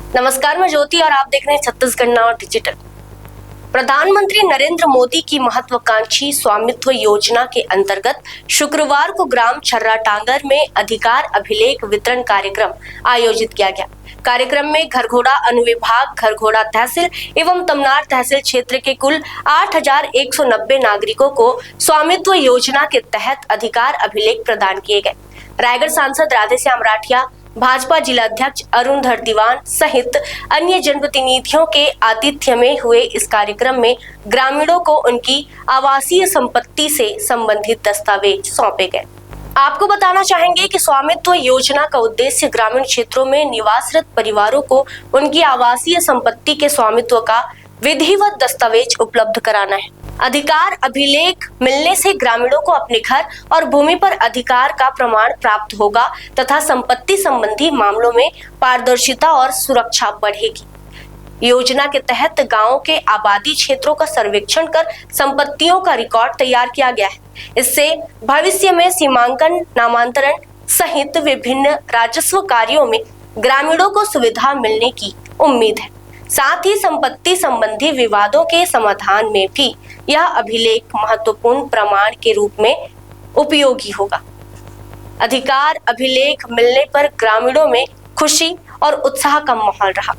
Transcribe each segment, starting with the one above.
नमस्कार, मैं ज्योति और आप देख रहे हैं छत्तीसगढ़ नाउ डिजिटल। प्रधानमंत्री नरेंद्र मोदी की महत्वाकांक्षी स्वामित्व योजना के अंतर्गत शुक्रवार को ग्राम छर्राटांगर में अधिकार अभिलेख वितरण कार्यक्रम आयोजित किया गया। कार्यक्रम में घरघोड़ा अनुविभाग, घरघोड़ा तहसील एवं तमनार तहसील क्षेत्र के कुल 8,190 नागरिकों को स्वामित्व योजना के तहत अधिकार अभिलेख प्रदान किए गए। रायगढ़ सांसद राधेश्याम राठिया, भाजपा जिला अध्यक्ष अरुण धर दीवान सहित अन्य जनप्रतिनिधियों के आतिथ्य में हुए इस कार्यक्रम में ग्रामीणों को उनकी आवासीय संपत्ति से संबंधित दस्तावेज सौंपे गए। आपको बताना चाहेंगे कि स्वामित्व योजना का उद्देश्य ग्रामीण क्षेत्रों में निवासरत परिवारों को उनकी आवासीय संपत्ति के स्वामित्व का विधिवत दस्तावेज उपलब्ध कराना है। अधिकार अभिलेख मिलने से ग्रामीणों को अपने घर और भूमि पर अधिकार का प्रमाण प्राप्त होगा तथा संपत्ति संबंधी मामलों में पारदर्शिता और सुरक्षा बढ़ेगी। योजना के तहत गांवों के आबादी क्षेत्रों का सर्वेक्षण कर संपत्तियों का रिकॉर्ड तैयार किया गया है। इससे भविष्य में सीमांकन, नामांतरण सहित विभिन्न राजस्व कार्यों में ग्रामीणों को सुविधा मिलने की उम्मीद है। साथ ही संपत्ति संबंधी विवादों के समाधान में भी यह अभिलेख महत्वपूर्ण प्रमाण के रूप में उपयोगी होगा। अधिकार अभिलेख मिलने पर ग्रामीणों में खुशी और उत्साह का माहौल रहा।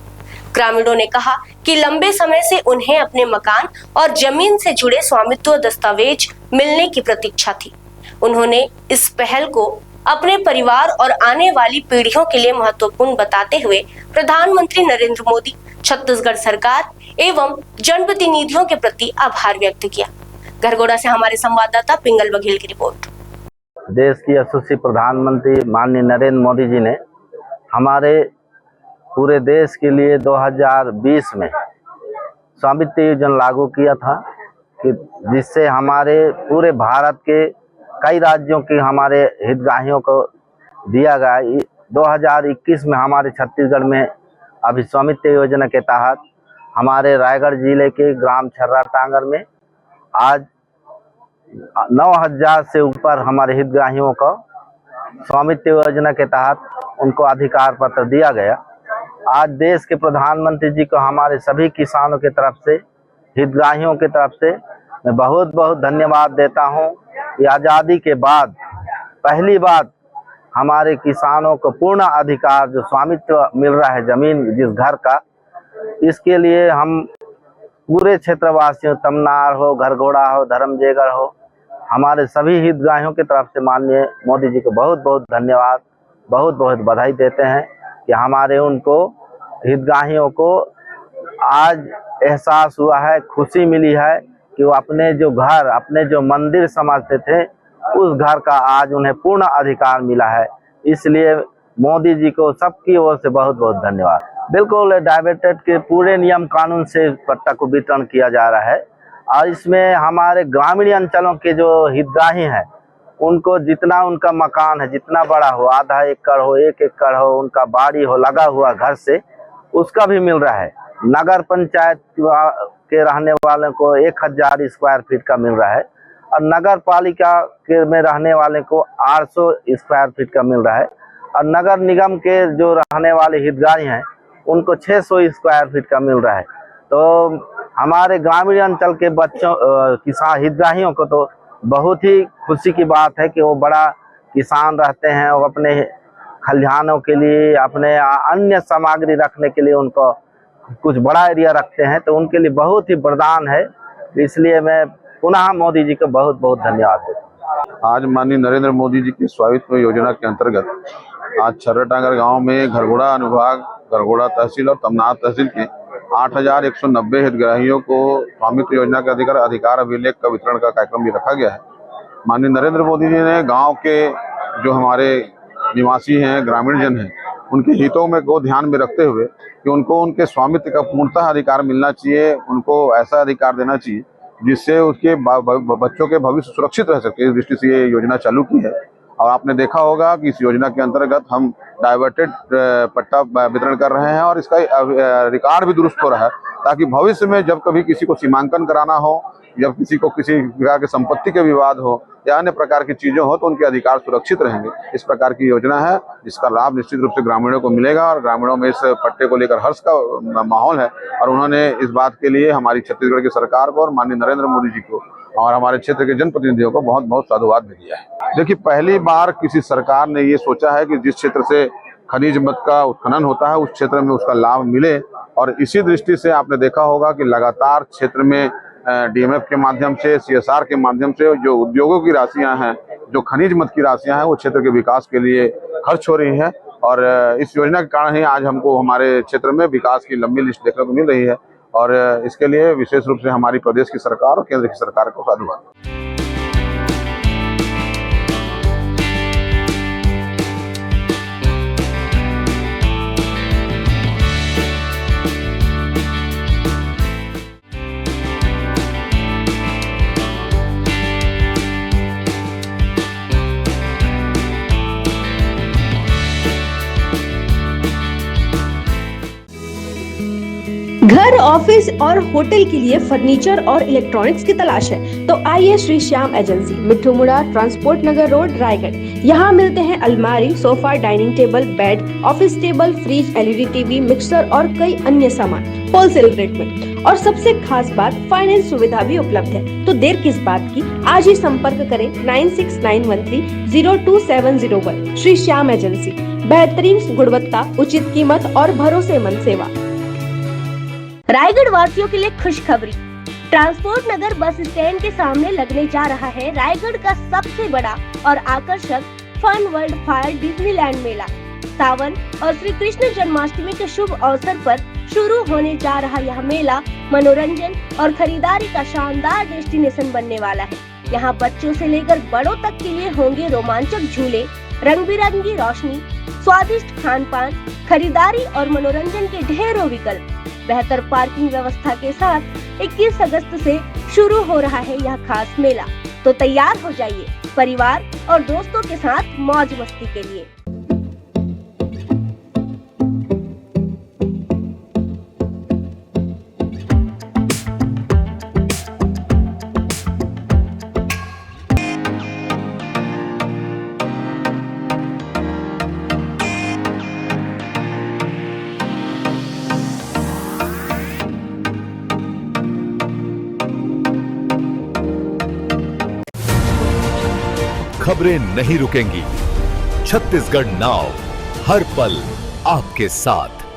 ग्रामीणों ने कहा कि लंबे समय से उन्हें अपने मकान और जमीन से जुड़े स्वामित्व दस्तावेज मिलने की प्रतीक्षा थी। उन्होंने इस पहल को अपने परिवार और आने वाली पीढ़ियों के लिए महत्वपूर्ण बताते हुए प्रधानमंत्री नरेंद्र मोदी, छत्तीसगढ़ सरकार एवं जनप्रतिनिधियों के प्रति आभार व्यक्त किया। घरघोड़ा से हमारे संवाददाता पिंगल बघेल की रिपोर्ट। देश की यशस्वी प्रधानमंत्री माननीय नरेंद्र मोदी जी ने हमारे पूरे देश के लिए 2020 में स्वामित्व योजना लागू किया था कि जिससे हमारे पूरे भारत के कई राज्यों के हमारे हितग्राहियों को दिया गया। 2021 में हमारे छत्तीसगढ़ में अभी स्वामित्व योजना के तहत हमारे रायगढ़ जिले के ग्राम छर्राटांगर में आज 9,000 से ऊपर हमारे हितग्राहियों को स्वामित्व योजना के तहत उनको अधिकार पत्र दिया गया। आज देश के प्रधानमंत्री जी को हमारे सभी किसानों की तरफ से, हितग्राहियों की तरफ से मैं बहुत बहुत धन्यवाद देता हूं कि आज़ादी के बाद पहली बार हमारे किसानों को पूर्ण अधिकार जो स्वामित्व मिल रहा है जमीन जिस घर का, इसके लिए हम पूरे क्षेत्रवासियों, तमनार हो, घरघोड़ा हो, धर्मजयगढ़ हो, हमारे सभी हितग्राहियों की तरफ से माननीय मोदी जी को बहुत बहुत धन्यवाद, बहुत बहुत बधाई देते हैं कि हमारे उनको हितग्राहियों को आज एहसास हुआ है, खुशी मिली है कि वो अपने जो घर, अपने जो मंदिर समझते थे उस घर का आज उन्हें पूर्ण अधिकार मिला है। इसलिए मोदी जी को सबकी ओर से बहुत बहुत धन्यवाद। बिल्कुल डायवर्टेड के पूरे नियम कानून से पट्टा को वितरण किया जा रहा है और इसमें हमारे ग्रामीण अंचलों के जो हितग्राही हैं उनको जितना उनका मकान है, जितना बड़ा हो, आधा एकड़ हो, 1 एकड़ हो, उनका बाड़ी हो लगा हुआ घर से, उसका भी मिल रहा है। नगर पंचायत के रहने वालों को 1,000 स्क्वायर फीट का मिल रहा है और नगर पालिका के में रहने वाले को 800 स्क्वायर फीट का मिल रहा है और नगर निगम के जो रहने वाले हितग्राही हैं उनको 600 स्क्वायर फीट का मिल रहा है। तो हमारे ग्रामीण अंचल के बच्चों किसान हितग्राहियों को तो बहुत ही खुशी की बात है कि वो बड़ा किसान रहते हैं, वो अपने खलिहानों के लिए, अपने अन्य सामग्री रखने के लिए उनको कुछ बड़ा एरिया रखते हैं, तो उनके लिए बहुत ही वरदान है। इसलिए मैं पुनः मोदी जी को बहुत बहुत धन्यवाद देता हूँ। आज माननीय नरेंद्र मोदी जी की स्वामित्व योजना के अंतर्गत आज छर्राटांगर गांव में घरघोड़ा अनुभाग, घरघोड़ा तहसील और तमनार तहसील के 8,190 हितग्राहियों को स्वामित्व योजना के अधिकार अभिलेख का वितरण का कार्यक्रम भी रखा गया है। माननीय नरेंद्र मोदी जी ने गांव के जो हमारे निवासी हैं, ग्रामीण जन हैं, उनके हितों में को ध्यान में रखते हुए कि उनको उनके स्वामित्व का पूर्णतः अधिकार मिलना चाहिए, उनको ऐसा अधिकार देना चाहिए जिससे उसके बच्चों के भविष्य सुरक्षित रह सके, इस दृष्टि से ये योजना चालू की है। और आपने देखा होगा कि इस योजना के अंतर्गत हम डाइवर्टेड पट्टा वितरण कर रहे हैं और इसका रिकॉर्ड भी दुरुस्त हो रहा है ताकि भविष्य में जब कभी किसी को सीमांकन कराना हो जब किसी को किसी प्रकार के संपत्ति के विवाद हो या अन्य प्रकार की चीजें हो तो उनके अधिकार सुरक्षित रहेंगे। इस प्रकार की योजना है जिसका लाभ निश्चित रूप से ग्रामीणों को मिलेगा और ग्रामीणों में इस पट्टे को लेकर हर्ष का माहौल है और उन्होंने इस बात के लिए हमारी छत्तीसगढ़ की सरकार को और माननीय नरेंद्र मोदी जी को और हमारे क्षेत्र के जनप्रतिनिधियों को बहुत बहुत साधुवाद भी दिया है। देखिए, पहली बार किसी सरकार ने ये सोचा है कि जिस क्षेत्र से खनिज मद का उत्खनन होता है उस क्षेत्र में उसका लाभ मिले और इसी दृष्टि से आपने देखा होगा कि लगातार क्षेत्र में डीएमएफ के माध्यम से, सीएसआर के माध्यम से जो उद्योगों की राशियां हैं, जो खनिज मद की राशियां हैं वो क्षेत्र के विकास के लिए खर्च हो रही है और इस योजना के कारण ही आज हमको हमारे क्षेत्र में विकास की लंबी लिस्ट देखने को मिल रही है और इसके लिए विशेष रूप से हमारी प्रदेश की सरकार और केंद्र की सरकार को साधुवाद। घर, ऑफिस और होटल के लिए फर्नीचर और इलेक्ट्रॉनिक्स की तलाश है तो आइए श्री श्याम एजेंसी, मिट्ठू मुड़ा, ट्रांसपोर्ट नगर रोड, रायगढ़। यहाँ मिलते हैं अलमारी, sofa, dining table, bed, office table, fridge, LED TV, mixer और कई अन्य सामान होलसेल रेट में। और सबसे खास बात, फाइनेंस सुविधा भी उपलब्ध है। तो देर किस बात की, आज ही संपर्क करें 9691302701। श्री श्याम एजेंसी, बेहतरीन गुणवत्ता, उचित कीमत और भरोसेमंद सेवा। रायगढ़ वासियों के लिए खुशखबरी, ट्रांसपोर्ट नगर बस स्टैंड के सामने लगने जा रहा है रायगढ़ का सबसे बड़ा और आकर्षक फन वर्ल्ड फायर डिज्नीलैंड मेला। सावन और श्री कृष्ण जन्माष्टमी के शुभ अवसर पर शुरू होने जा रहा यह मेला मनोरंजन और खरीदारी का शानदार डेस्टिनेशन बनने वाला है। यहाँ बच्चों से लेकर बड़ों तक के लिए होंगे रोमांचक झूले, रंग बिरंगी रोशनी, स्वादिष्ट खान पान, खरीदारी और मनोरंजन के ढेरों विकल्प। बेहतर पार्किंग व्यवस्था के साथ 21 अगस्त से शुरू हो रहा है यह खास मेला। तो तैयार हो जाइए परिवार और दोस्तों के साथ मौज मस्ती के लिए। खबरें नहीं रुकेंगी। छत्तीसगढ़ नाउ हर पल आपके साथ।